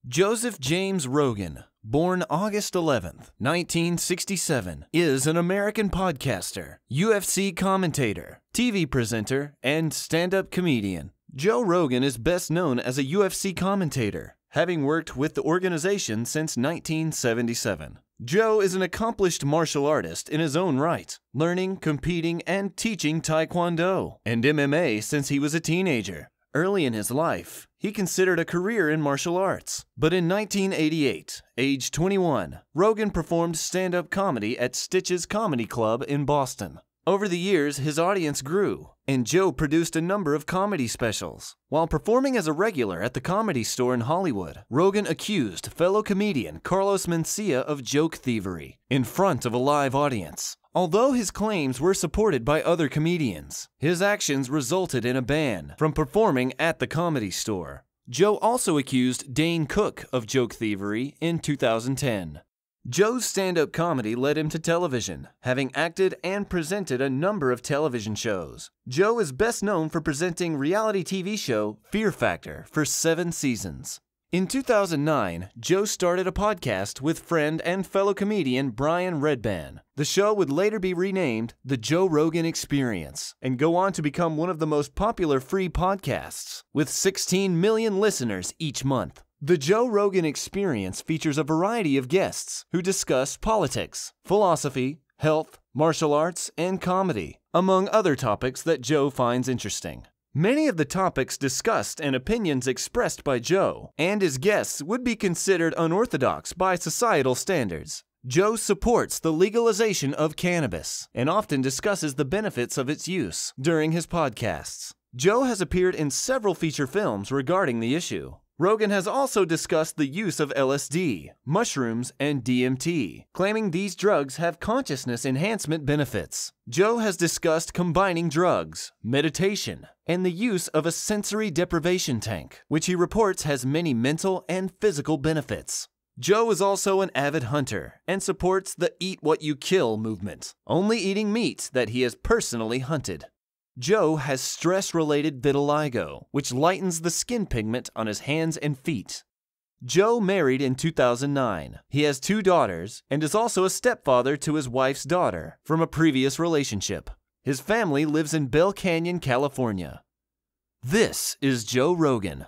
Joseph James Rogan, born August 11th, 1967, is an American podcaster, UFC commentator, TV presenter, and stand-up comedian. Joe Rogan is best known as a UFC commentator, having worked with the organization since 1977. Joe is an accomplished martial artist in his own right, learning, competing, and teaching taekwondo and MMA since he was a teenager. Early in his life, he considered a career in martial arts, but in 1988, age 21, Rogan performed stand-up comedy at Stitch's Comedy Club in Boston. Over the years, his audience grew, and Joe produced a number of comedy specials. While performing as a regular at the Comedy Store in Hollywood, Rogan accused fellow comedian Carlos Mencia of joke thievery in front of a live audience. Although his claims were supported by other comedians, his actions resulted in a ban from performing at the Comedy Store. Joe also accused Dane Cook of joke thievery in 2010. Joe's stand-up comedy led him to television, having acted and presented a number of television shows. Joe is best known for presenting reality TV show Fear Factor for 7 seasons. In 2009, Joe started a podcast with friend and fellow comedian Brian Redban. The show would later be renamed The Joe Rogan Experience and go on to become one of the most popular free podcasts, with 16 million listeners each month. The Joe Rogan Experience features a variety of guests who discuss politics, philosophy, health, martial arts, and comedy, among other topics that Joe finds interesting. Many of the topics discussed and opinions expressed by Joe and his guests would be considered unorthodox by societal standards. Joe supports the legalization of cannabis and often discusses the benefits of its use during his podcasts. Joe has appeared in several feature films regarding the issue. Rogan has also discussed the use of LSD, mushrooms, and DMT, claiming these drugs have consciousness enhancement benefits. Joe has discussed combining drugs, meditation, and the use of a sensory deprivation tank, which he reports has many mental and physical benefits. Joe is also an avid hunter and supports the Eat What You Kill movement, only eating meat that he has personally hunted. Joe has stress-related vitiligo, which lightens the skin pigment on his hands and feet. Joe married in 2009. He has 2 daughters and is also a stepfather to his wife's daughter from a previous relationship. His family lives in Bell Canyon, California. This is Joe Rogan.